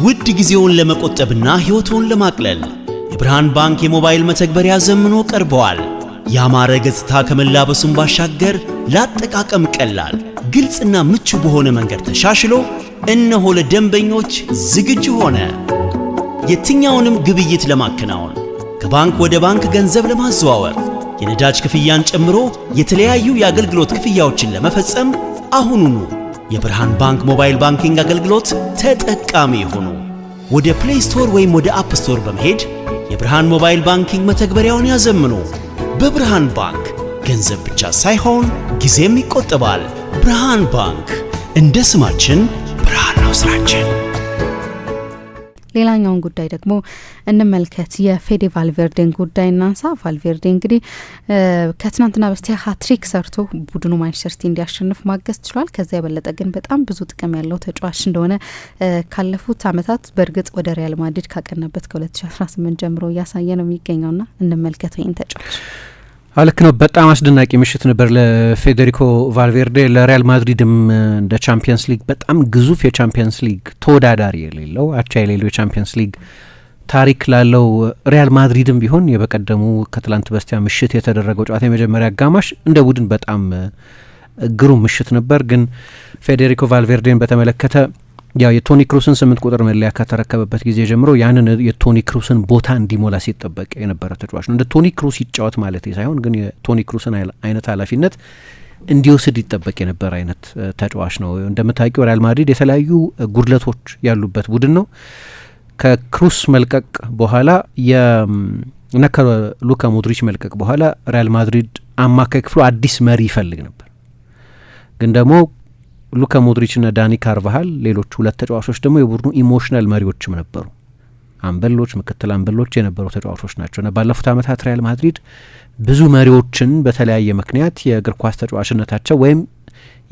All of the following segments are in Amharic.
ውድ ጊዜውን ለመቆጠብና ሕይወቶን ለማቅለል የብርሃን ባንክ የሞባይል መተግበሪያ ዘምኖ ቀርበዋል። ያማረ ገጽታ ከመላበሱም ባሻገር ለአጠቃቀም ቀላል፣ ግልጽና ምቹ በሆነ መንገድ ተሻሽሎ እነሆ ለደንበኞች ዝግጁ ሆነ። የትኛውንም ግብይት ለማከናወን፣ ከባንክ ወደ ባንክ ገንዘብ ለማዘዋወር፣ የነዳጅ ክፍያን ጨምሮ የተለያዩ የአገልግሎት ክፍያዎችን ለመፈጸም አሁኑኑ የብርሃን ባንክ ሞባይል ባንኪንግ አገልግሎት ተጠቃሚ ይሁኑ። ወደ ፕሌይ ስቶር ወይም ወደ አፕ ስቶር በመሄድ የብርሃን ሞባይል ባንኪንግ መተግበሪያውን ያዘምኑ። በብርሃን ባንክ ገንዘብ ብቻ ሳይሆን ጊዜም ይቆጠባል። ብርሃን ባንክ፣ እንደ ስማችን ብርሃን ነው ስራችን። ሌላኛውን ጉዳይ ደግሞ እንመልከት። የፌዴ ቫልቬርዴን ጉዳይ እናንሳ። ቫልቬርዴ እንግዲህ ከትናንትና በስቲያ ሃትሪክ ሰርቶ ቡድኑ ማንቸስተር ሲቲ እንዲያሸንፍ ማገዝ ችሏል። ከዚያ የበለጠ ግን በጣም ብዙ ጥቅም ያለው ተጫዋች እንደሆነ ካለፉት ዓመታት በእርግጥ ወደ ሪያል ማድሪድ ካቀናበት ከ2018 ጀምሮ እያሳየ ነው የሚገኘውና እንመልከት ይህን ተጫዋች። ልክ ነው። በጣም አስደናቂ ምሽት ነበር ለፌዴሪኮ ቫልቬርዴ። ለሪያል ማድሪድም እንደ ቻምፒየንስ ሊግ በጣም ግዙፍ የቻምፒየንስ ሊግ ተወዳዳሪ የሌለው አቻ የሌለው የቻምፒየንስ ሊግ ታሪክ ላለው ሪያል ማድሪድም ቢሆን የበቀደሙ ከትላንት በስቲያ ምሽት የተደረገው ጨዋታ የመጀመሪያ አጋማሽ እንደ ቡድን በጣም ግሩም ምሽት ነበር። ግን ፌዴሪኮ ቫልቬርዴን በተመለከተ ያው የቶኒ ክሩስን 8 ቁጥር መለያ ከተረከበበት ጊዜ ጀምሮ ያንን የቶኒ ክሩስን ቦታ እንዲሞላ ሲጠበቅ የነበረ ተጫዋች ነው። እንደ ቶኒ ክሩስ ይጫወት ማለት ሳይሆን ግን የቶኒ ክሩስን አይነት ኃላፊነት እንዲወስድ ይጠበቅ የነበረ አይነት ተጫዋች ነው። እንደምታውቂው ሪያል ማድሪድ የተለያዩ ጉድለቶች ያሉበት ቡድን ነው። ከክሩስ መልቀቅ በኋላ እና ከሉካ ሞድሪች መልቀቅ በኋላ ሪያል ማድሪድ አማካይ ክፍሉ አዲስ መሪ ይፈልግ ነበር። ግን ደግሞ ሉካ ሞድሪች እና ዳኒ ካርቫሃል ሌሎች ሁለት ተጫዋቾች ደግሞ የቡድኑ ኢሞሽናል መሪዎችም ነበሩ። አምበሎች፣ ምክትል አምበሎች የነበሩ ተጫዋቾች ናቸው እና ባለፉት ዓመታት ሪያል ማድሪድ ብዙ መሪዎችን በተለያየ ምክንያት የእግር ኳስ ተጫዋችነታቸው ወይም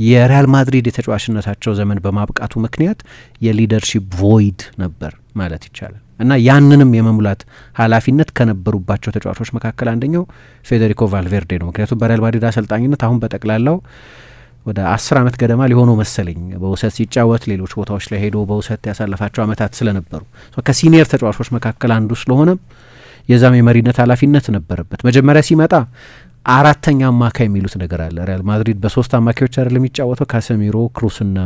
የሪያል ማድሪድ የተጫዋችነታቸው ዘመን በማብቃቱ ምክንያት የሊደርሺፕ ቮይድ ነበር ማለት ይቻላል እና ያንንም የመሙላት ኃላፊነት ከነበሩባቸው ተጫዋቾች መካከል አንደኛው ፌዴሪኮ ቫልቬርዴ ነው። ምክንያቱም በሪያል ማድሪድ አሰልጣኝነት አሁን በጠቅላላው ወደ 10 ዓመት ገደማ ሊሆነው መሰለኝ በውሰት ሲጫወት ሌሎች ቦታዎች ላይ ሄዶ በውሰት ያሳለፋቸው ዓመታት ስለነበሩ ከሲኒየር ተጫዋቾች መካከል አንዱ ስለሆነ የዛም የመሪነት ኃላፊነት ነበረበት። መጀመሪያ ሲመጣ አራተኛ አማካይ የሚሉት ነገር አለ። ሪያል ማድሪድ በ3 አማካዮች አይደለም የሚጫወተው። ካሰሚሮ፣ ክሩስና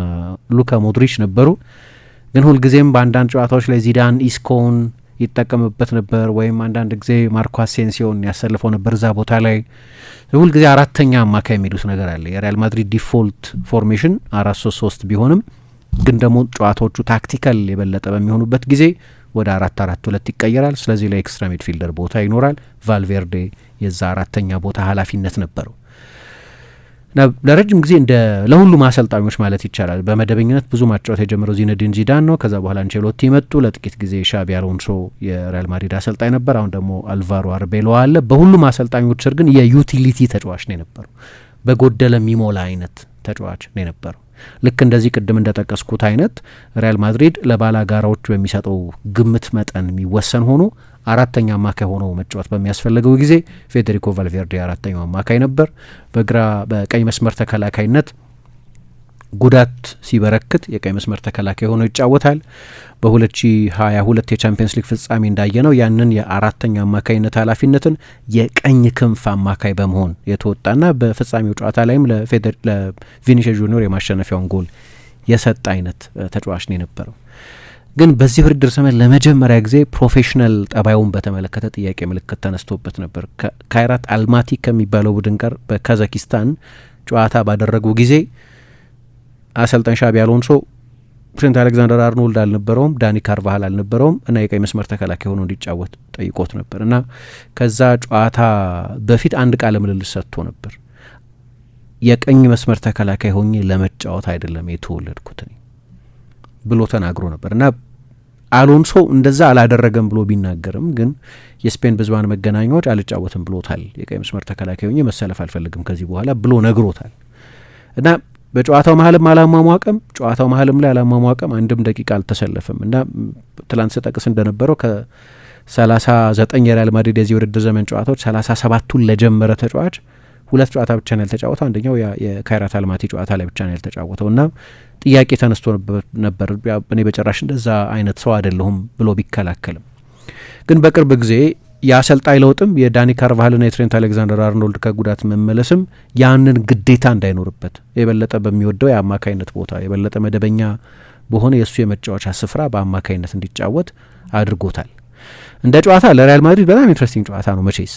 ሉካ ሞድሪች ነበሩ። ግን ሁልጊዜም በአንዳንድ ጨዋታዎች ላይ ዚዳን ኢስኮን ይጠቀምበት ነበር ወይም አንዳንድ ጊዜ ማርኮ አሴንሲዮን ያሰልፈው ነበር እዛ ቦታ ላይ። ሁልጊዜ አራተኛ አማካይ የሚሉት ነገር አለ። የሪያል ማድሪድ ዲፎልት ፎርሜሽን 4-3-3 ቢሆንም ግን ደግሞ ጨዋታዎቹ ታክቲካል የበለጠ በሚሆኑበት ጊዜ ወደ 4-4-2 ይቀየራል። ስለዚህ ለኤክስትራ ሚድፊልደር ቦታ ይኖራል። ቫልቬርዴ የዛ አራተኛ ቦታ ኃላፊነት ነበረው። ለረጅም ጊዜ እንደ ለሁሉም አሰልጣኞች ማለት ይቻላል በመደበኝነት ብዙ ማጫወት የጀመረው ዚነዲን ዚዳን ነው። ከዛ በኋላ አንቸሎቲ መጡ። ለጥቂት ጊዜ ሻቢ አሎንሶ የሪያል ማድሪድ አሰልጣኝ ነበር። አሁን ደግሞ አልቫሮ አርቤሎ አለ። በሁሉም አሰልጣኞች ስር ግን የዩቲሊቲ ተጫዋች ነው የነበረው። በጎደለ የሚሞላ አይነት ተጫዋች ነው የነበረው። ልክ እንደዚህ ቅድም እንደጠቀስኩት አይነት ሪያል ማድሪድ ለባላጋራዎች በሚሰጠው ግምት መጠን የሚወሰን ሆኖ አራተኛ አማካይ ሆኖ መጫወት በሚያስፈልገው ጊዜ ፌዴሪኮ ቫልቬርዴ አራተኛው አማካይ ነበር። በቀኝ መስመር ተከላካይነት ጉዳት ሲበረክት የቀኝ መስመር ተከላካይ ሆኖ ይጫወታል። በ2022 የቻምፒየንስ ሊግ ፍጻሜ እንዳየነው ያንን የአራተኛ አማካይነት ኃላፊነትን የቀኝ ክንፍ አማካይ በመሆን የተወጣና በፍጻሜው ጨዋታ ላይም ለቪኒሲየስ ጁኒዮር የማሸነፊያውን ጎል የሰጠ አይነት ተጫዋች ነው የነበረው። ግን በዚህ ውድድር ዘመን ለመጀመሪያ ጊዜ ፕሮፌሽናል ጠባዩን በተመለከተ ጥያቄ ምልክት ተነስቶበት ነበር። ካይራት አልማቲ ከሚባለው ቡድን ጋር በካዛኪስታን ጨዋታ ባደረጉ ጊዜ አሰልጣኝ ሻቢ አሎንሶ ትሬንት አሌክዛንደር አርኖልድ አልነበረውም፣ ዳኒ ካርቫሃል አልነበረውም እና የቀኝ መስመር ተከላካይ ሆኖ እንዲጫወት ጠይቆት ነበር እና ከዛ ጨዋታ በፊት አንድ ቃለ ምልልስ ሰጥቶ ነበር። የቀኝ መስመር ተከላካይ ሆኜ ለመጫወት አይደለም የተወለድኩት ብሎ ተናግሮ ነበር እና አሎንሶ እንደዛ አላደረገም ብሎ ቢናገርም ግን የስፔን ብዙሃን መገናኛዎች አልጫወትም ብሎታል። የቀኝ መስመር ተከላካይ ሆኜ መሰለፍ አልፈልግም ከዚህ በኋላ ብሎ ነግሮታል እና በጨዋታው መሀልም አላሟሟቀም አንድም ደቂቃ አልተሰለፈም እና ትላንት ስጠቅስ እንደነበረው ከ39 የሪያል ማድሪድ የዚህ ውድድር ዘመን ጨዋታዎች 37ቱን ለጀመረ ተጫዋች 2 ጨዋታ ብቻ ነው ያልተጫወተው። አንደኛው የካይራት አልማቲ ጨዋታ ላይ ብቻ ነው ያልተጫወተው እና ጥያቄ ተነስቶ ነበር። እኔ በጭራሽ እንደዛ አይነት ሰው አይደለሁም ብሎ ቢከላከልም ግን በቅርብ ጊዜ የአሰልጣኝ ለውጥም የዳኒ ካርቫሃልና የትሬንት አሌክዛንደር አርኖልድ ከጉዳት መመለስም ያንን ግዴታ እንዳይኖርበት የበለጠ በሚወደው የአማካይነት ቦታ የበለጠ መደበኛ በሆነ የእሱ የመጫወቻ ስፍራ በአማካይነት እንዲጫወት አድርጎታል። እንደ ጨዋታ ለሪያል ማድሪድ በጣም ኢንትረስቲንግ ጨዋታ ነው። መቼስ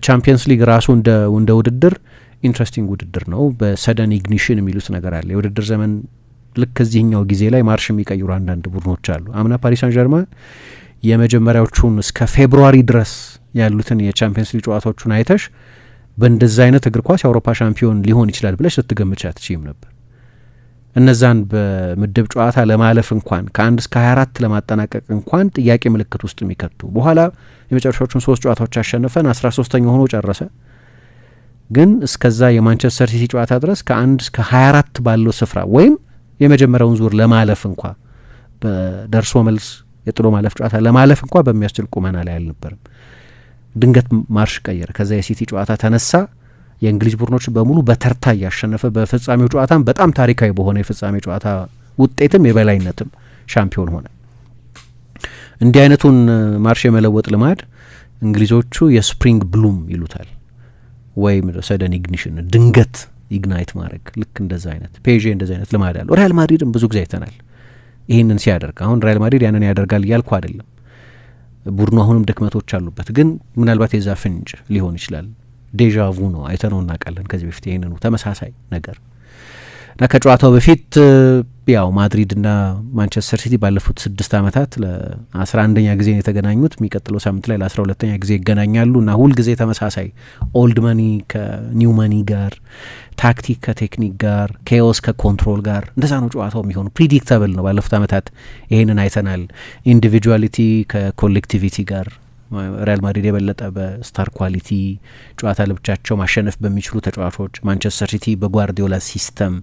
ቻምፒየንስ ሊግ ራሱ እንደ ውድድር ኢንትረስቲንግ ውድድር ነው። በሰደን ኢግኒሽን የሚሉት ነገር አለ። የውድድር ዘመን ልክ ከዚህኛው ጊዜ ላይ ማርሽ የሚቀይሩ አንዳንድ ቡድኖች አሉ። አምና ፓሪስ ሳን ጀርማን የመጀመሪያዎቹን እስከ ፌብሩዋሪ ድረስ ያሉትን የቻምፒየንስ ሊግ ጨዋታዎቹን አይተሽ በእንደዛ አይነት እግር ኳስ የአውሮፓ ሻምፒዮን ሊሆን ይችላል ብለሽ ስትገምች አትችይም ነበር። እነዛን በምድብ ጨዋታ ለማለፍ እንኳን ከ1 እስከ 24 ለማጠናቀቅ እንኳን ጥያቄ ምልክት ውስጥ የሚከቱ በኋላ የመጨረሻዎቹን 3 ጨዋታዎች አሸንፈን 13ኛ ሆኖ ጨረሰ። ግን እስከዛ የማንቸስተር ሲቲ ጨዋታ ድረስ ከ1 እስከ 24 ባለው ስፍራ ወይም የመጀመሪያውን ዙር ለማለፍ እንኳ በደርሶ መልስ የጥሎ ማለፍ ጨዋታ ለማለፍ እንኳ በሚያስችል ቁመና ላይ አልነበርም። ድንገት ማርሽ ቀየረ። ከዛ የሲቲ ጨዋታ ተነሳ። የእንግሊዝ ቡድኖች በሙሉ በተርታ እያሸነፈ በፍጻሜው ጨዋታም በጣም ታሪካዊ በሆነ የፍጻሜ ጨዋታ ውጤትም የበላይነትም ሻምፒዮን ሆነ። እንዲህ አይነቱን ማርሽ የመለወጥ ልማድ እንግሊዞቹ የስፕሪንግ ብሉም ይሉታል ወይም ሰደን ኢግኒሽን ድንገት ኢግናይት ማድረግ። ልክ እንደዛ አይነት ፔዤ እንደዛ አይነት ልማድ አለው። ሪያል ማድሪድም ብዙ ጊዜ አይተናል ይህንን ሲያደርግ። አሁን ሪያል ማድሪድ ያንን ያደርጋል እያልኩ አይደለም። ቡድኑ አሁንም ድክመቶች አሉበት፣ ግን ምናልባት የዛ ፍንጭ ሊሆን ይችላል። ዴዣvu ነው፣ አይተነው እናውቃለን ከዚህ በፊት ይህንኑ ተመሳሳይ ነገር እና ከጨዋታው በፊት ያው ማድሪድና ማንቸስተር ሲቲ ባለፉት 6 ዓመታት ለ11ኛ ጊዜ የተገናኙት። የሚቀጥለው ሳምንት ላይ ለ12ኛ ጊዜ ይገናኛሉ እና ሁልጊዜ ተመሳሳይ ኦልድ መኒ ከኒው መኒ ጋር፣ ታክቲክ ከቴክኒክ ጋር፣ ኬኦስ ከኮንትሮል ጋር እንደዛ ነው ጨዋታው የሚሆኑ። ፕሪዲክተብል ነው። ባለፉት ዓመታት ይሄንን አይተናል። ኢንዲቪጁዋሊቲ ከኮሌክቲቪቲ ጋር ሪያል ማድሪድ የበለጠ በስታር ኳሊቲ ጨዋታ ለብቻቸው ማሸነፍ በሚችሉ ተጫዋቾች፣ ማንቸስተር ሲቲ በጓርዲዮላ ሲስተም።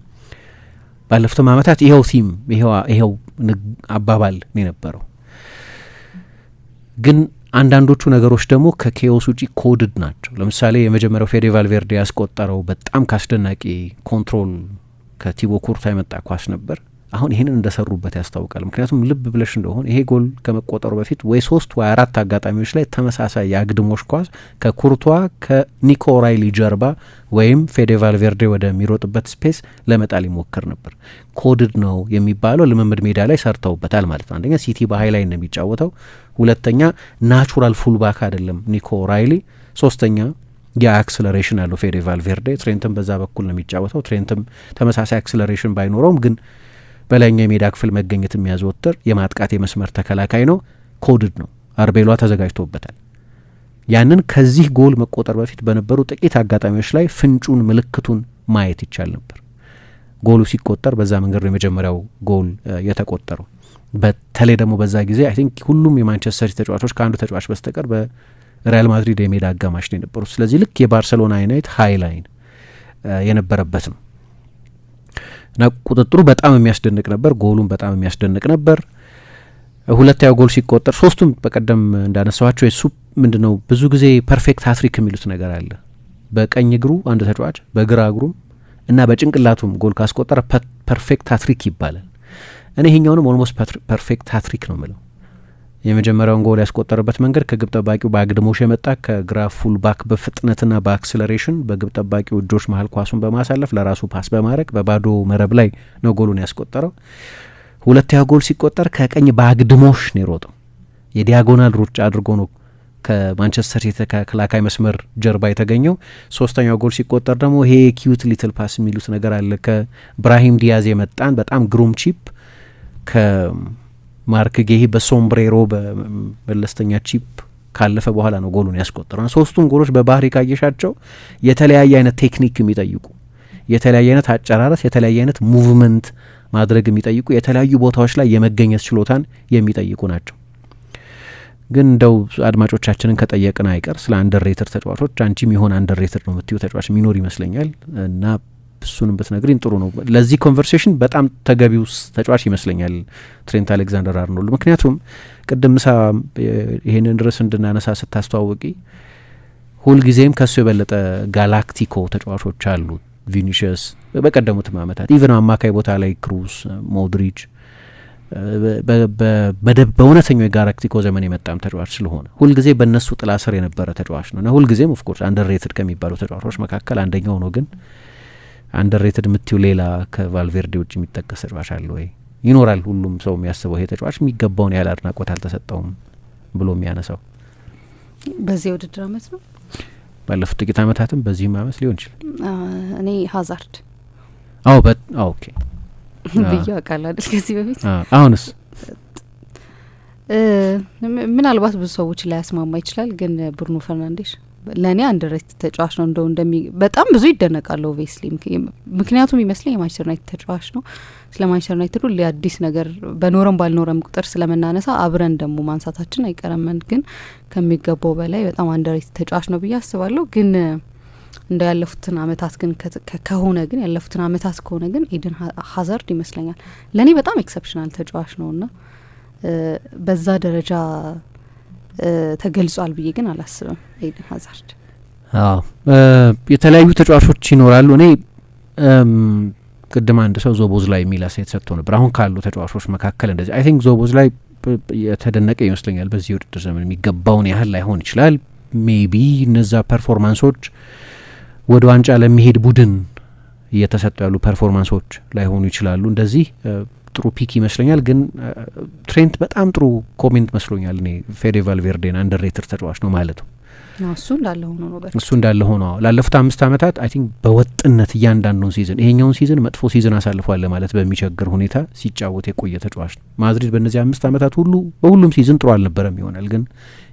ባለፉትም ዓመታት ይኸው ቲም ይኸው አባባል ነው የነበረው። ግን አንዳንዶቹ ነገሮች ደግሞ ከኬኦስ ውጪ ኮድድ ናቸው። ለምሳሌ የመጀመሪያው ፌዴ ቫልቬርዴ ያስቆጠረው በጣም ካስደናቂ ኮንትሮል ከቲቦ ኩርታ የመጣ ኳስ ነበር። አሁን ይህንን እንደሰሩበት ያስታውቃል። ምክንያቱም ልብ ብለሽ እንደሆነ ይሄ ጎል ከመቆጠሩ በፊት ወይ 3 ወይ 4 አጋጣሚዎች ላይ ተመሳሳይ የአግድሞሽ ኳስ ከኩርቷ ከኒኮ ራይሊ ጀርባ ወይም ፌዴ ቫልቬርዴ ወደሚሮጥበት ስፔስ ለመጣል ይሞክር ነበር። ኮድድ ነው የሚባለው ልምምድ ሜዳ ላይ ሰርተውበታል ማለት ነው። አንደኛ ሲቲ በሀይ ላይ ነው የሚጫወተው፣ ሁለተኛ ናቹራል ፉልባክ አይደለም ኒኮ ራይሊ፣ ሶስተኛ የአክስለሬሽን አለው ፌዴ ቫልቬርዴ። ትሬንትም በዛ በኩል ነው የሚጫወተው። ትሬንትም ተመሳሳይ አክስለሬሽን ባይኖረውም ግን በላይኛው የሜዳ ክፍል መገኘት የሚያዘወትር የማጥቃት የመስመር ተከላካይ ነው። ኮድድ ነው። አርቤሏ ተዘጋጅቶበታል። ያንን ከዚህ ጎል መቆጠር በፊት በነበሩ ጥቂት አጋጣሚዎች ላይ ፍንጩን ምልክቱን ማየት ይቻል ነበር። ጎሉ ሲቆጠር በዛ መንገድ ነው የመጀመሪያው ጎል የተቆጠረው። በተለይ ደግሞ በዛ ጊዜ አይ ቲንክ ሁሉም የማንቸስተር ሲቲ ተጫዋቾች ከአንዱ ተጫዋች በስተቀር በሪያል ማድሪድ የሜዳ አጋማሽ ነው የነበሩት። ስለዚህ ልክ የባርሰሎና አይነት ሀይ ላይን የነበረበት ነው እና ቁጥጥሩ በጣም የሚያስደንቅ ነበር። ጎሉም በጣም የሚያስደንቅ ነበር። ሁለተኛው ጎል ሲቆጠር ሶስቱም በቀደም እንዳነሳኋቸው የሱ ምንድነው ብዙ ጊዜ ፐርፌክት ሃትሪክ የሚሉት ነገር አለ። በቀኝ እግሩ አንድ ተጫዋች በግራ እግሩም እና በጭንቅላቱም ጎል ካስቆጠረ ፐርፌክት ሃትሪክ ይባላል። እኔ ይሄኛውንም ኦልሞስት ፐርፌክት ሃትሪክ ነው የምለው። የመጀመሪያውን ጎል ያስቆጠረበት መንገድ ከግብ ጠባቂው በአግድሞሽ የመጣ ከግራ ፉል ባክ በፍጥነትና በአክስለሬሽን በግብ ጠባቂው እጆች መሀል ኳሱን በማሳለፍ ለራሱ ፓስ በማድረግ በባዶ መረብ ላይ ነው ጎሉን ያስቆጠረው። ሁለተኛው ጎል ሲቆጠር ከቀኝ በአግድሞሽ ነው የሮጠው። የዲያጎናል ሩጫ አድርጎ ነው ከማንቸስተር ሲቲ ተከላካይ መስመር ጀርባ የተገኘው። ሶስተኛው ጎል ሲቆጠር ደግሞ ይሄ ኪዩት ሊትል ፓስ የሚሉት ነገር አለ። ከብራሂም ዲያዝ የመጣን በጣም ግሩም ቺፕ ከማርክ ጌሂ በሶምብሬሮ በመለስተኛ ቺፕ ካለፈ በኋላ ነው ጎሉን ያስቆጠረው። ሶስቱም ጎሎች በባህሪ ካየሻቸው የተለያየ አይነት ቴክኒክ የሚጠይቁ፣ የተለያየ አይነት አጨራረስ፣ የተለያየ አይነት ሙቭመንት ማድረግ የሚጠይቁ፣ የተለያዩ ቦታዎች ላይ የመገኘት ችሎታን የሚጠይቁ ናቸው። ግን እንደው አድማጮቻችንን ከጠየቅን አይቀር ስለ አንደርሬትድ ተጫዋቾች አንቺም የሆነ አንደርሬትድ ነው የምትዩ ተጫዋች የሚኖር ይመስለኛል እና እሱንም ብትነግሪን ጥሩ ነው። ለዚህ ኮንቨርሴሽን በጣም ተገቢው ተጫዋች ይመስለኛል ትሬንት አሌክዛንደር አርኖልድ። ምክንያቱም ቅድም ምሳ ይህንን ርዕስ እንድናነሳ ስታስተዋውቂ ሁልጊዜም ከሱ የበለጠ ጋላክቲኮ ተጫዋቾች አሉ። ቪኒሽስ በቀደሙትም ዓመታት ኢቨን አማካይ ቦታ ላይ ክሩስ፣ ሞድሪች በእውነተኛው የጋላክቲኮ ዘመን የመጣም ተጫዋች ስለሆነ ሁልጊዜ በእነሱ ጥላ ስር የነበረ ተጫዋች ነው እና ሁልጊዜም ኦፍኮርስ አንደርሬትድ ከሚባሉ ተጫዋቾች መካከል አንደኛው ነው። ግን አንደርሬትድ የምትዩ ሌላ ከቫልቬርዴ ውጭ የሚጠቀስ ተጫዋች አለ ወይ? ይኖራል። ሁሉም ሰው የሚያስበው ይሄ ተጫዋች የሚገባውን ያህል አድናቆት አልተሰጠውም ብሎ የሚያነሳው በዚህ የውድድር አመት ነው። ባለፉት ጥቂት አመታትም በዚህም አመት ሊሆን ይችላል። እኔ ሀዛርድ ኦኬ ብዬ አውቃለሁ አይደል ከዚህ በፊት። አሁንስ ምናልባት ብዙ ሰዎች ላይ ያስማማ ይችላል። ግን ብሩኖ ፈርናንዴሽ ለእኔ አንደርሬትድ ተጫዋች ነው። እንደው በጣም ብዙ ይደነቃል ኦብቪየስሊ፣ ምክንያቱም ይመስለኝ የማንቸስተር ዩናይትድ ተጫዋች ነው። ስለ ማንቸስተር ዩናይትድ ሁሌ አዲስ ነገር በኖረም ባልኖረም ቁጥር ስለምናነሳ አብረን ደግሞ ማንሳታችን አይቀርም። ግን ከሚገባው በላይ በጣም አንደርሬትድ ተጫዋች ነው ብዬ አስባለሁ። ግን እንደ ያለፉትን አመታት ግን ከሆነ ግን ያለፉትን አመታት ከሆነ ግን ኤደን ሀዛርድ ይመስለኛል ለእኔ በጣም ኤክሰፕሽናል ተጫዋች ነውና በዛ ደረጃ ተገልጿል ብዬ ግን አላስብም። ኤደን ሀዛርድ የተለያዩ ተጫዋቾች ይኖራሉ። እኔ ቅድም አንድ ሰው ዞቦዝ ላይ የሚል አስተያየት ሰጥቶ ነበር። አሁን ካሉ ተጫዋቾች መካከል እንደዚህ አይ ቲንክ ዞቦዝ ላይ የተደነቀ ይመስለኛል። በዚህ የውድድር ዘመን የሚገባውን ያህል ላይሆን ይችላል። ሜቢ እነዛ ፐርፎርማንሶች ወደ ዋንጫ ለሚሄድ ቡድን እየተሰጡ ያሉ ፐርፎርማንሶች ላይሆኑ ይችላሉ። እንደዚህ ጥሩ ፒክ ይመስለኛል። ግን ትሬንት በጣም ጥሩ ኮሜንት መስሎኛል እኔ ፌዴ ቫልቬርዴን አንደርሬትድ ተጫዋች ነው ማለቱ። እሱ እንዳለ ሆኖ ነው እሱ እንዳለ ሆኖ ላለፉት 5 አመታት አይ ቲንክ በወጥነት እያንዳንዱን ሲዝን ይሄኛውን ሲዝን መጥፎ ሲዝን አሳልፏል ማለት በሚቸግር ሁኔታ ሲጫወት የቆየ ተጫዋች ነው። ማድሪድ በእነዚህ 5 አመታት ሁሉ በሁሉም ሲዝን ጥሩ አልነበረም ይሆናል። ግን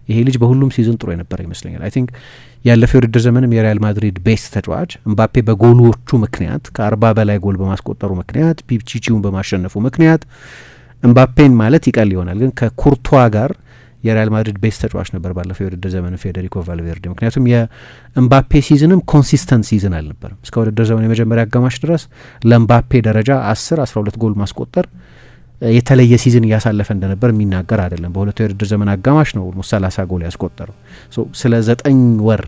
ይሄ ልጅ በሁሉም ሲዝን ጥሩ የነበረ ይመስለኛል። አይ ቲንክ ያለፈው የውድድር ዘመንም የሪያል ማድሪድ ቤስት ተጫዋች እምባፔ በጎሎቹ ምክንያት ከ40 በላይ ጎል በማስቆጠሩ ምክንያት ፒቺቺውን በማሸነፉ ምክንያት እምባፔን ማለት ይቀል ይሆናል። ግን ከኩርቷ ጋር የሪያል ማድሪድ ቤስት ተጫዋች ነበር ባለፈው የውድድር ዘመን ፌዴሪኮ ቫልቬርዴ። ምክንያቱም የእምባፔ ሲዝንም ኮንሲስተንት ሲዝን አልነበረም። እስከ ውድድር ዘመን የመጀመሪያ አጋማሽ ድረስ ለእምባፔ ደረጃ 10-12 ጎል ማስቆጠር የተለየ ሲዝን እያሳለፈ እንደነበር የሚናገር አይደለም። በሁለቱ የውድድር ዘመን አጋማሽ ነው 30 ጎል ያስቆጠረው። ስለ 9 ወር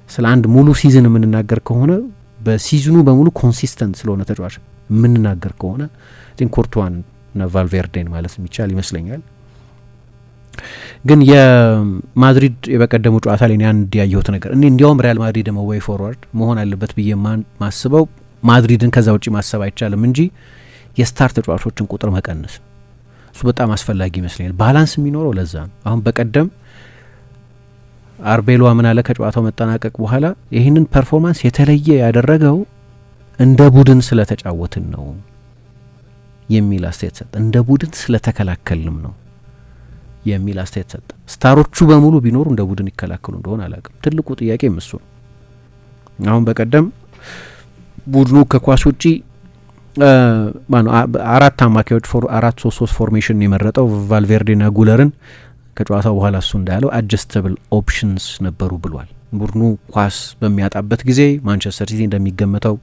ስለ አንድ ሙሉ ሲዝን የምንናገር ከሆነ በሲዝኑ በሙሉ ኮንሲስተንት ስለሆነ ተጫዋች የምንናገር ከሆነ ኩርቷን እና ቫልቬርዴን ማለት የሚቻል ይመስለኛል። ግን የማድሪድ የበቀደሙ ጨዋታ ላይ አንድ ያየሁት ነገር እኔ እንዲያውም ሪያል ማድሪድ ደግሞ ዌይ ፎርዋርድ መሆን አለበት ብዬ ማስበው ማድሪድን ከዛ ውጪ ማሰብ አይቻልም እንጂ የስታር ተጫዋቾችን ቁጥር መቀነስ እሱ በጣም አስፈላጊ ይመስለኛል። ባላንስ የሚኖረው ለዛ ነው። አሁን በቀደም አርቤሎ ምን አለ ከጨዋታው መጠናቀቅ በኋላ ይህንን ፐርፎርማንስ የተለየ ያደረገው እንደ ቡድን ስለተጫወትን ነው የሚል አስተያየት ሰጠ። እንደ ቡድን ስለተከላከልንም ነው የሚል አስተያየት ሰጠ። ስታሮቹ በሙሉ ቢኖሩ እንደ ቡድን ይከላከሉ እንደሆነ አላውቅም። ትልቁ ጥያቄ እሱ ነው። አሁን በቀደም ቡድኑ ከኳስ ውጪ አራት አማካዮች 4-3-3 ፎርሜሽን የመረጠው ቫልቬርዴና ጉለርን ከጨዋታው በኋላ እሱ እንዳለው አጀስተብል ኦፕሽንስ ነበሩ ብሏል። ቡድኑ ኳስ በሚያጣበት ጊዜ ማንቸስተር ሲቲ እንደሚገመተው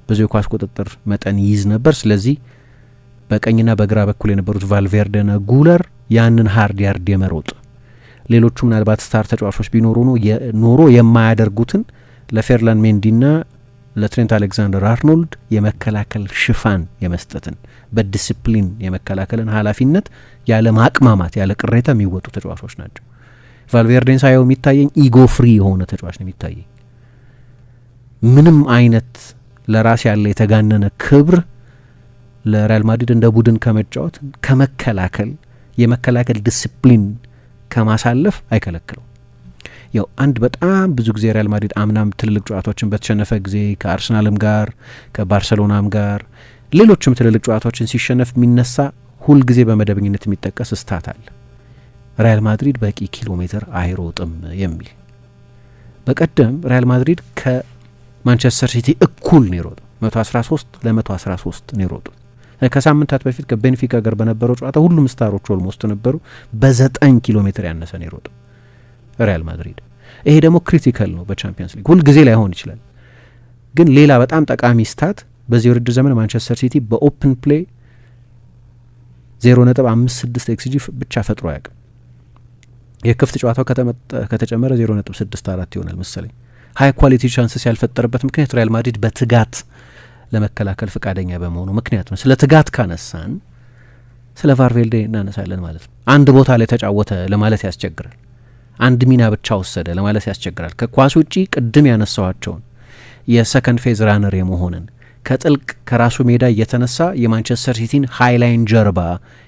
ብዙ የኳስ ቁጥጥር መጠን ይይዝ ነበር። ስለዚህ በቀኝና በግራ በኩል የነበሩት ቫልቬርዴና ጉለር ያንን ሃርድ ያርድ የመሮጥ ሌሎቹ ምናልባት ስታር ተጫዋቾች ቢኖሩ ኖሮ የማያደርጉትን ለፌርላንድ ሜንዲና ለትሬንት አሌክዛንደር አርኖልድ የመከላከል ሽፋን የመስጠትን በዲሲፕሊን የመከላከልን ኃላፊነት ያለ ማቅማማት ያለ ቅሬታ የሚወጡ ተጫዋቾች ናቸው። ቫልቬርዴን ሳየው የሚታየኝ ኢጎ ፍሪ የሆነ ተጫዋች ነው የሚታየኝ። ምንም አይነት ለራስ ያለ የተጋነነ ክብር ለሪያል ማድሪድ እንደ ቡድን ከመጫወት ከመከላከል የመከላከል ዲሲፕሊን ከማሳለፍ አይከለክለው። ያው አንድ በጣም ብዙ ጊዜ ሪያል ማድሪድ አምናም ትልልቅ ጨዋታዎችን በተሸነፈ ጊዜ ከአርሰናልም ጋር ከባርሰሎናም ጋር ሌሎችም ትልልቅ ጨዋታዎችን ሲሸነፍ የሚነሳ ሁልጊዜ በመደበኝነት የሚጠቀስ ስታት አለ። ሪያል ማድሪድ በቂ ኪሎ ሜትር አይሮጥም የሚል። በቀደም ሪያል ማድሪድ ከማንቸስተር ሲቲ እኩል ነው የሮጠው። 113 ለ113 ነው የሮጡት። ከሳምንታት በፊት ከቤንፊካ ጋር በነበረው ጨዋታ ሁሉም ስታሮች ኦልሞስት ነበሩ። በ9 ኪሎ ሜትር ያነሰ ነው የሮጠው ሪያል ማድሪድ። ይሄ ደግሞ ክሪቲካል ነው በቻምፒየንስ ሊግ። ሁል ጊዜ ላይሆን ይችላል፣ ግን ሌላ በጣም ጠቃሚ ስታት በዚህ ውድድር ዘመን ማንቸስተር ሲቲ በኦፕን ፕሌይ 0.56 ኤክስጂ ብቻ ፈጥሮ አያውቅም። የክፍት ጨዋታው ከተጨመረ 0.64 ይሆናል መሰለኝ። ሀይ ኳሊቲ ቻንስስ ያልፈጠረበት ምክንያት ሪያል ማድሪድ በትጋት ለመከላከል ፈቃደኛ በመሆኑ ምክንያት ነው። ስለ ትጋት ካነሳን ስለ ቫልቬርዴ እናነሳለን ማለት ነው። አንድ ቦታ ላይ ተጫወተ ለማለት ያስቸግራል። አንድ ሚና ብቻ ወሰደ ለማለት ያስቸግራል። ከኳስ ውጪ ቅድም ያነሳዋቸውን የሰከንድ ፌዝ ራነር የመሆንን ከጥልቅ ከራሱ ሜዳ እየተነሳ የማንቸስተር ሲቲን ሃይላይን ጀርባ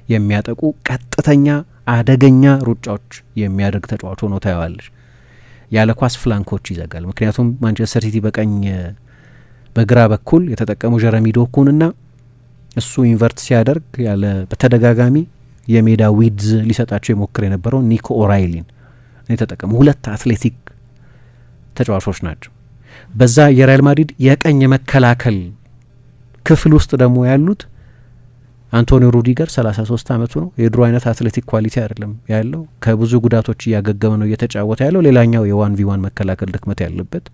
የሚያጠቁ ቀጥተኛ አደገኛ ሩጫዎች የሚያደርግ ተጫዋች ሆኖ ታየዋለች። ያለ ኳስ ፍላንኮች ይዘጋል። ምክንያቱም ማንቸስተር ሲቲ በቀኝ በግራ በኩል የተጠቀሙ ጀረሚ ዶኩንና እሱ ኢንቨርት ሲያደርግ ያለ በተደጋጋሚ የሜዳ ዊድዝ ሊሰጣቸው የሞክር የነበረው ኒኮ ኦራይሊን የተጠቀሙ ሁለት አትሌቲክ ተጫዋቾች ናቸው። በዛ የሪያል ማድሪድ የቀኝ መከላከል ክፍል ውስጥ ደግሞ ያሉት አንቶኒዮ ሩዲገር 33 ዓመቱ ነው። የድሮ አይነት አትሌቲክ ኳሊቲ አይደለም ያለው። ከብዙ ጉዳቶች እያገገመ ነው እየተጫወተ ያለው። ሌላኛው የ1v1 መከላከል ድክመት ያለበት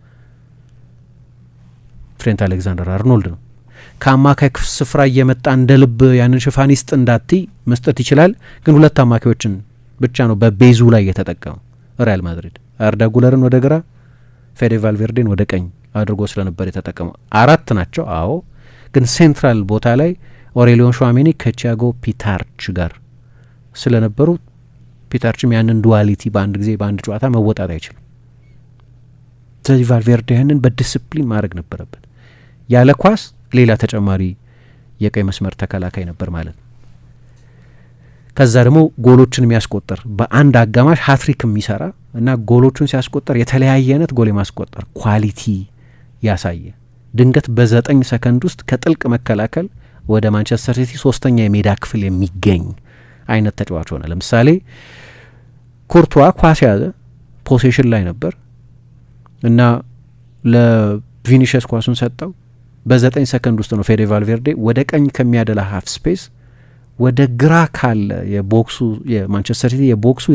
ትሬንት አሌክዛንደር አርኖልድ ነው። ከአማካይ ስፍራ እየመጣ እንደ ልብ ያንን ሽፋን ይስጥ እንዳቲ መስጠት ይችላል። ግን ሁለት አማካዮችን ብቻ ነው በቤዙ ላይ የተጠቀመው ሪያል ማድሪድ። አርዳ ጉለርን ወደ ግራ፣ ፌዴ ቫልቬርዴን ወደ ቀኝ አድርጎ ስለነበር የተጠቀመው። አራት ናቸው አዎ፣ ግን ሴንትራል ቦታ ላይ ኦሬሊዮን ሹዋሜኒ ከቲያጎ ፒታርች ጋር ስለነበሩ ፒታርችም ያንን ዱዋሊቲ በአንድ ጊዜ በአንድ ጨዋታ መወጣት አይችልም። ስለዚህ ቫልቬርዴ ያንን በዲስፕሊን ማድረግ ነበረበት። ያለ ኳስ ሌላ ተጨማሪ የቀይ መስመር ተከላካይ ነበር ማለት ነው። ከዛ ደግሞ ጎሎችን የሚያስቆጠር በአንድ አጋማሽ ሀትሪክ የሚሰራ እና ጎሎቹን ሲያስቆጠር የተለያየ አይነት ጎል የማስቆጠር ኳሊቲ ያሳየ ድንገት በ9 ሰከንድ ውስጥ ከጥልቅ መከላከል ወደ ማንቸስተር ሲቲ ሶስተኛ የሜዳ ክፍል የሚገኝ አይነት ተጫዋች ሆነ። ለምሳሌ ኩርቷ ኳስ ያዘ፣ ፖሴሽን ላይ ነበር እና ለቪኒሽስ ኳሱን ሰጠው። በ9 ሰከንድ ውስጥ ነው ፌዴ ቫልቬርዴ ወደ ቀኝ ከሚያደላ ሀፍ ስፔስ ወደ ግራ ካለ የቦክሱ የማንቸስተር ሲቲ የቦክሱ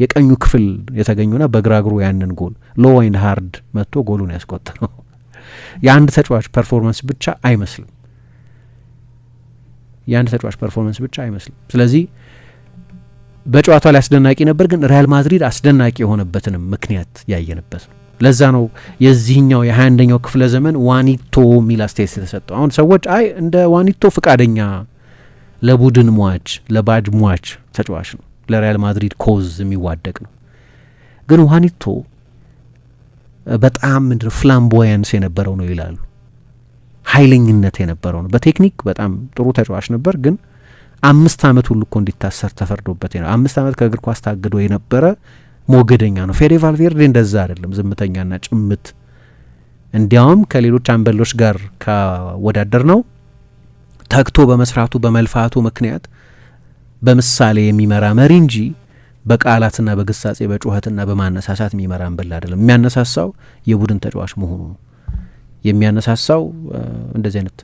የቀኙ ክፍል የተገኙና በግራ እግሩ ያንን ጎል ሎ ኤንድ ሃርድ መጥቶ ጎሉን ያስቆጠረው። የአንድ ተጫዋች ፐርፎርማንስ ብቻ አይመስልም። ስለዚህ በጨዋታው ላይ አስደናቂ ነበር፣ ግን ሪያል ማድሪድ አስደናቂ የሆነበትንም ምክንያት ያየንበት ነው። ለዛ ነው የዚህኛው የ21ኛው ክፍለ ዘመን ዋኒቶ የሚል አስተያየት የተሰጠው። አሁን ሰዎች አይ እንደ ዋኒቶ ፍቃደኛ ለቡድን ሟች ለባጅ ሟች ተጫዋች ነው፣ ለሪያል ማድሪድ ኮዝ የሚዋደቅ ነው። ግን ዋኒቶ በጣም ምንድነው ፍላምቦያንስ የነበረው ነው ይላሉ። ኃይለኝነት የነበረው ነው። በቴክኒክ በጣም ጥሩ ተጫዋች ነበር፣ ግን 5 ዓመት ሁሉ እኮ እንዲታሰር ተፈርዶበት ነው። 5 ዓመት ከእግር ኳስ ታግዶ የነበረ ሞገደኛ ነው። ፌዴ ቫልቬርዴ እንደዛ አይደለም፣ ዝምተኛና ጭምት። እንዲያውም ከሌሎች አንበሎች ጋር ካወዳደር ነው ተግቶ በመስራቱ በመልፋቱ ምክንያት በምሳሌ የሚመራ መሪ እንጂ በቃላትና በግሳጼ በጩኸትና በማነሳሳት የሚመራ አንበል አይደለም። የሚያነሳሳው የቡድን ተጫዋች መሆኑ ነው። የሚያነሳሳው እንደዚህ አይነት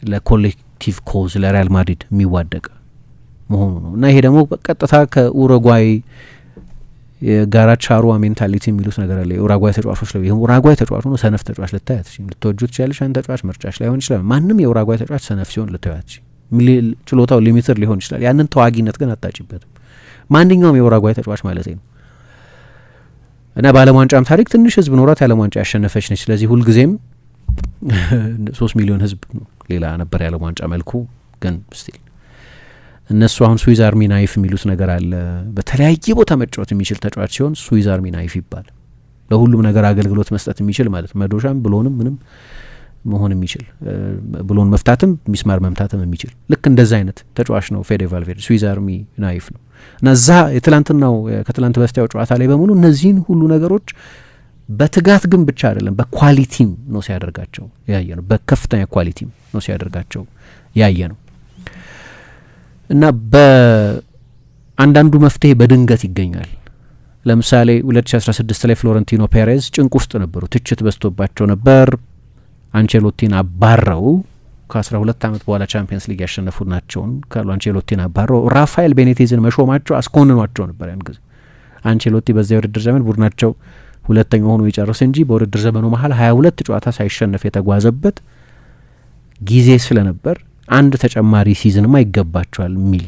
ለኮሌክቲቭ ኮዝ ለሪያል ማድሪድ የሚዋደቅ መሆኑ ነው እና ይሄ ደግሞ በቀጥታ ከኡሩጓይ የጋራ ቻሩዋ ሜንታሊቲ የሚሉት ነገር አለ። የኡሩጓይ ተጫዋቾች ላይ ይሄም ኡሩጓይ ተጫዋች ነው። ሰነፍ ተጫዋች ልታያት ልትወጁ ትችላለሽ። አንድ ተጫዋች ምርጫሽ ላይሆን ይችላል። ማንም የኡሩጓይ ተጫዋች ሰነፍ ሲሆን ልታያት ችሎታው ሊሚትድ ሊሆን ይችላል። ያንን ተዋጊነት ግን አታጭበትም። ማንኛውም የኡሩጓይ ተጫዋች ማለት ነው እና በዓለም ዋንጫም ታሪክ ትንሽ ህዝብ ኖሯት የዓለም ዋንጫ ያሸነፈች ነች። ስለዚህ ሁልጊዜም 3 ሚሊዮን ህዝብ ሌላ ነበር የዓለም ዋንጫ መልኩ። ግን ስቲል እነሱ አሁን ስዊዝ አርሚ ናይፍ የሚሉት ነገር አለ። በተለያየ ቦታ መጫወት የሚችል ተጫዋች ሲሆን ስዊዝ አርሚ ናይፍ ይባላል። ለሁሉም ነገር አገልግሎት መስጠት የሚችል ማለት መዶሻም ብሎንም ምንም መሆን የሚችል ብሎን መፍታትም ሚስማር መምታትም የሚችል ልክ እንደዛ አይነት ተጫዋች ነው ፌዴ ቫልቬርዴ። ስዊዝ አርሚ ናይፍ ነው እና እዛ የትላንትናው ከትላንት በስቲያው ጨዋታ ላይ በሙሉ እነዚህን ሁሉ ነገሮች በትጋት ግን ብቻ አይደለም በኳሊቲም ነው ሲያደርጋቸው ያየ ነው። በከፍተኛ ኳሊቲም ነው ሲያደርጋቸው ያየ ነው እና በአንዳንዱ መፍትሄ በድንገት ይገኛል። ለምሳሌ 2016 ላይ ፍሎረንቲኖ ፔሬዝ ጭንቅ ውስጥ ነበሩ። ትችት በዝቶባቸው ነበር። አንቼሎቲን አባረው ከ12 ዓመት በኋላ ቻምፒየንስ ሊግ ያሸነፉ ናቸውን ካሉ አንቼሎቲን አባረው ራፋኤል ቤኔቴዝን መሾማቸው አስኮንኗቸው ነበር። ያን ጊዜ አንቼሎቲ በዚያ የውድድር ዘመን ቡድናቸው ሁለተኛ ሆኖ ይጨርስ እንጂ በውድድር ዘመኑ መሀል 22 ጨዋታ ሳይሸነፍ የተጓዘበት ጊዜ ስለነበር አንድ ተጨማሪ ሲዝንማ ይገባቸዋል የሚል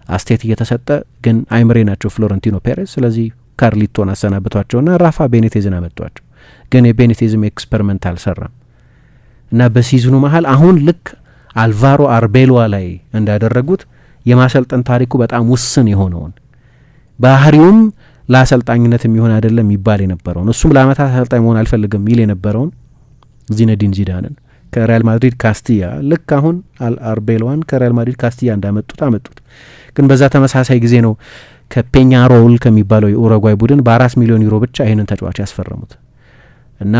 አስቴት እየተሰጠ ግን አይምሬ ናቸው ፍሎረንቲኖ ፔሬዝ። ስለዚህ ካርሊቶን አሰናብቷቸውና ራፋ ቤኒቴዝን አመጧቸው። ግን የቤኒቴዝም ኤክስፐሪመንት አልሰራም እና በሲዝኑ መሀል አሁን ልክ አልቫሮ አርቤሎዋ ላይ እንዳደረጉት የማሰልጠን ታሪኩ በጣም ውስን የሆነውን ባህሪውም ለአሰልጣኝነት የሚሆን አይደለም ይባል የነበረውን እሱም ለአመታት አሰልጣኝ መሆን አልፈልግም ይል የነበረውን ዚነዲን ዚዳንን ከሪያል ማድሪድ ካስቲያ ልክ አሁን አርቤሎዋን ከሪያል ማድሪድ ካስቲያ አመጡት። ግን በዛ ተመሳሳይ ጊዜ ነው ከፔኛሮል ከሚባለው የኡሩጓይ ቡድን በ4 ሚሊዮን ዩሮ ብቻ ይህንን ተጫዋች ያስፈረሙት እና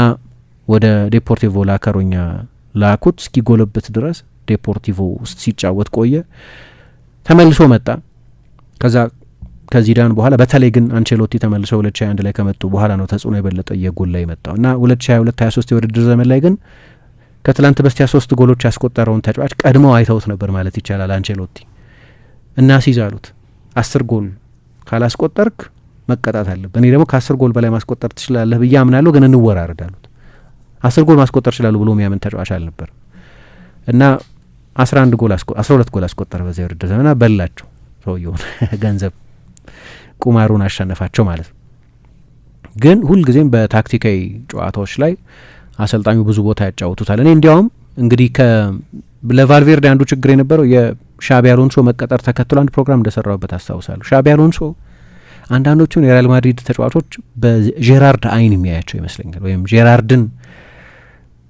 ወደ ዴፖርቲቮ ላከሮኛ ላኩት እስኪጎለብት ድረስ ዴፖርቲቮ ውስጥ ሲጫወት ቆየ። ተመልሶ መጣ። ከዚዳን በኋላ በተለይ ግን አንቸሎቲ ተመልሶ 2021 ላይ ከመጡ በኋላ ነው ተጽዕኖ የበለጠ እየጎላ የመጣው እና 2022-23 የውድድር ዘመን ላይ ግን ከትላንት በስቲያ 3 ጎሎች ያስቆጠረውን ተጫዋች ቀድመው አይተውት ነበር ማለት ይቻላል አንቸሎቲ እና ሲዛሉት 10 ጎል ካላስቆጠርክ መቀጣት አለብህ፣ እኔ ደግሞ ከ10 ጎል በላይ ማስቆጠር ትችላለህ ብዬ አምናለሁ፣ ግን እንወራረዳሉት። 10 ጎል ማስቆጠር ይችላሉ ብሎ የሚያምን ተጫዋች አልነበር እና 12 ጎል አስቆጠረ በዚያ የውድድር ዘመን። በላቸው ሰውየውን ገንዘብ ቁማሩን አሸነፋቸው ማለት ነው። ግን ሁልጊዜም በታክቲካዊ ጨዋታዎች ላይ አሰልጣኙ ብዙ ቦታ ያጫውቱታል። እኔ እንዲያውም እንግዲህ ለቫልቬርዴ አንዱ ችግር የነበረው የሻቢ አሎንሶ መቀጠር ተከትሎ አንድ ፕሮግራም እንደሰራውበት አስታውሳለሁ። ሻቢ አሎንሶ አንዳንዶቹን የሪያል ማድሪድ ተጫዋቾች በጄራርድ አይን የሚያያቸው ይመስለኛል። ወይም ጄራርድን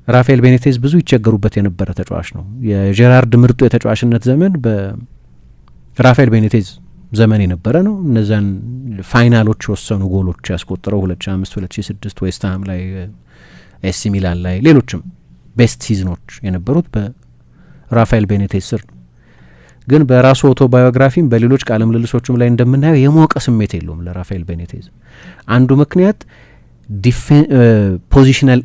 ራፋኤል ቤኒቴዝ ብዙ ይቸገሩበት የነበረ ተጫዋች ነው። የጄራርድ ምርጡ የተጫዋችነት ዘመን በራፋኤል ቤኒቴዝ ዘመን የነበረ ነው። እነዛን ፋይናሎች የወሰኑ ጎሎች ያስቆጠረው 2005-2006 ዌስትሃም ላይ፣ ኤሲ ሚላን ላይ፣ ሌሎችም ቤስት ሲዝኖች የነበሩት በራፋኤል ቤኒቴዝ ስር ነው። ግን በራሱ ኦቶባዮግራፊም በሌሎች ቃለ ምልልሶቹም ላይ እንደምናየው የሞቀ ስሜት የለውም ለራፋኤል ቤኒቴዝ። አንዱ ምክንያት ፖዚሽናል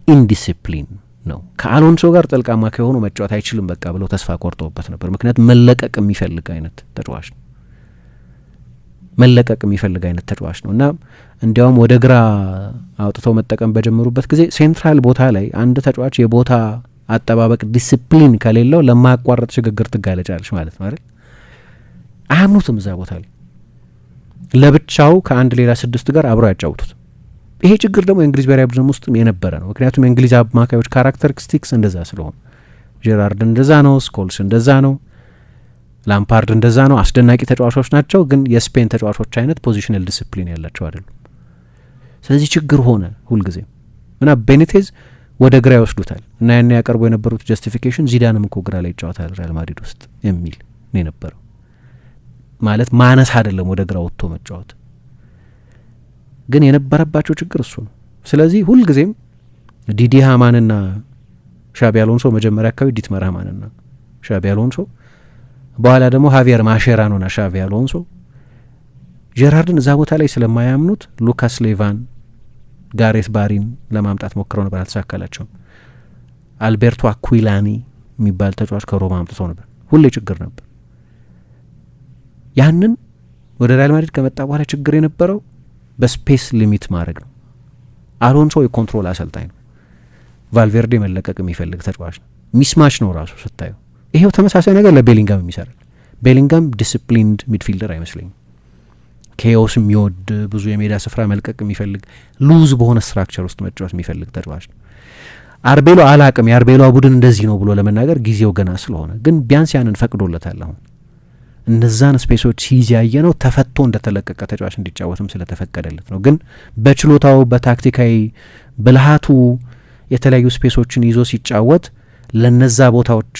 ኢንዲሲፕሊን ነው። ከአሎንሶ ጋር ጠልቃማ ከሆኑ መጫወት አይችልም በቃ ብለው ተስፋ ቆርጠውበት ነበር። ምክንያት መለቀቅ የሚፈልግ አይነት ተጫዋች ነው እና እንዲያውም ወደ ግራ አውጥተው መጠቀም በጀመሩበት ጊዜ ሴንትራል ቦታ ላይ አንድ ተጫዋች የቦታ አጠባበቅ ዲስፕሊን ከሌለው ለማያቋረጥ ሽግግር ትጋለጫለች ማለት ነው አይደል? አያምኑትም። እዛ ቦታ ላይ ለብቻው ከአንድ ሌላ 6 ጋር አብረው ያጫውቱት። ይሄ ችግር ደግሞ የእንግሊዝ ብሔራዊ ቡድን ውስጥም የነበረ ነው። ምክንያቱም የእንግሊዝ አማካዮች ካራክተሪስቲክስ እንደዛ ስለሆነ ጄራርድ እንደዛ ነው፣ ስኮልስ እንደዛ ነው፣ ላምፓርድ እንደዛ ነው። አስደናቂ ተጫዋቾች ናቸው፣ ግን የስፔን ተጫዋቾች አይነት ፖዚሽናል ዲስፕሊን ያላቸው አይደሉም። ስለዚህ ችግር ሆነ ሁልጊዜም እና ቤኒቴዝ ወደ ግራ ይወስዱታል እና ያን ያቀርቡ የነበሩት ጀስቲፊኬሽን ዚዳንም እኮ ግራ ላይ ይጫወታል ሪያል ማድሪድ ውስጥ የሚል ነው የነበረው። ማለት ማነስ አይደለም ወደ ግራ ወጥቶ መጫወት፣ ግን የነበረባቸው ችግር እሱ ነው። ስለዚህ ሁልጊዜም ዲዲ ሃማንና ሻቢ አሎንሶ መጀመሪያ አካባቢ ዲትመር ሃማንና ሻቢ አሎንሶ፣ በኋላ ደግሞ ሃቪየር ማሼራኖና ሻቢ አሎንሶ ጄራርድን እዛ ቦታ ላይ ስለማያምኑት ሉካስ ሌቫን፣ ጋሬት ባሪን ለማምጣት ሞክረው ነበር፣ አልተሳካላቸውም። አልቤርቶ አኩይላኒ የሚባል ተጫዋች ከሮማ አምጥተው ነበር። ሁሌ ችግር ነበር። ያንን ወደ ሪያል ማድሪድ ከመጣ በኋላ ችግር የነበረው በስፔስ ሊሚት ማድረግ ነው። አሎንሶ የኮንትሮል አሰልጣኝ ነው። ቫልቬርዴ መለቀቅ የሚፈልግ ተጫዋች ነው። ሚስማች ነው ራሱ ስታዩ። ይሄው ተመሳሳይ ነገር ለቤሊንጋም የሚሰራል። ቤሊንጋም ዲስፕሊንድ ሚድፊልደር አይመስለኝም። ኬኦስ የሚወድ ብዙ የሜዳ ስፍራ መልቀቅ የሚፈልግ ሉዝ በሆነ ስትራክቸር ውስጥ መጫወት የሚፈልግ ተጫዋች ነው። አርቤሎ አላቅም የአርቤሎ ቡድን እንደዚህ ነው ብሎ ለመናገር ጊዜው ገና ስለሆነ፣ ግን ቢያንስ ያንን ፈቅዶለታል። አሁን እነዛን ስፔሶች ሲይዝ ያየ ነው ተፈቶ እንደተለቀቀ ተጫዋች እንዲጫወትም ስለተፈቀደለት ነው። ግን በችሎታው በታክቲካዊ ብልሃቱ የተለያዩ ስፔሶችን ይዞ ሲጫወት ለነዛ ቦታዎች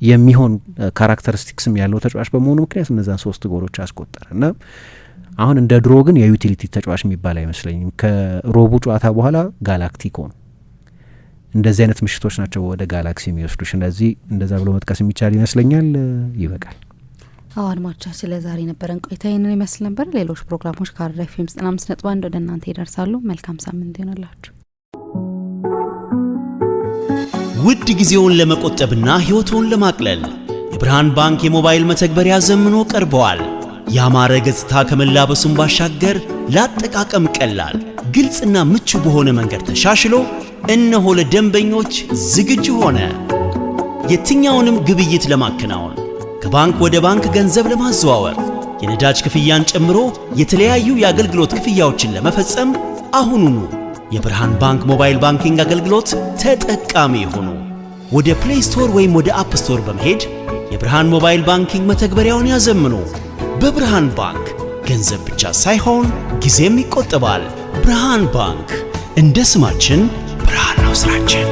የሚሆን ካራክተሪስቲክስም ያለው ተጫዋች በመሆኑ ምክንያት እነዛን 3 ጎሎች አስቆጠረ እና አሁን እንደ ድሮ ግን የዩቲሊቲ ተጫዋች የሚባል አይመስለኝም። ከሮቡ ጨዋታ በኋላ ጋላክቲኮ ነው። እንደዚህ አይነት ምሽቶች ናቸው ወደ ጋላክሲ የሚወስዱ። ስለዚህ እንደዛ ብሎ መጥቀስ የሚቻል ይመስለኛል። ይበቃል። አዎ አድማጮቻችን፣ ለዛሬ ነበረን ቆይታ ይህንን ይመስል ነበር። ሌሎች ፕሮግራሞች ከአራዳ ኤፍ ኤም 95.1 ወደ እናንተ ይደርሳሉ። መልካም ሳምንት ይሆንላችሁ። ውድ ጊዜውን ለመቆጠብና ሕይወቱን ለማቅለል የብርሃን ባንክ የሞባይል መተግበሪያ ዘምኖ ቀርበዋል። ያማረ ገጽታ ከመላበሱም ባሻገር ለአጠቃቀም ቀላል፣ ግልጽና ምቹ በሆነ መንገድ ተሻሽሎ እነሆ ለደንበኞች ዝግጁ ሆነ። የትኛውንም ግብይት ለማከናወን ከባንክ ወደ ባንክ ገንዘብ ለማዘዋወር የነዳጅ ክፍያን ጨምሮ የተለያዩ የአገልግሎት ክፍያዎችን ለመፈጸም አሁኑኑ የብርሃን ባንክ ሞባይል ባንኪንግ አገልግሎት ተጠቃሚ ይሁኑ። ወደ ፕሌይ ስቶር ወይም ወደ አፕ ስቶር በመሄድ የብርሃን ሞባይል ባንኪንግ መተግበሪያውን ያዘምኑ። በብርሃን ባንክ ገንዘብ ብቻ ሳይሆን ጊዜም ይቆጠባል። ብርሃን ባንክ፣ እንደ ስማችን ብርሃን ነው ስራችን።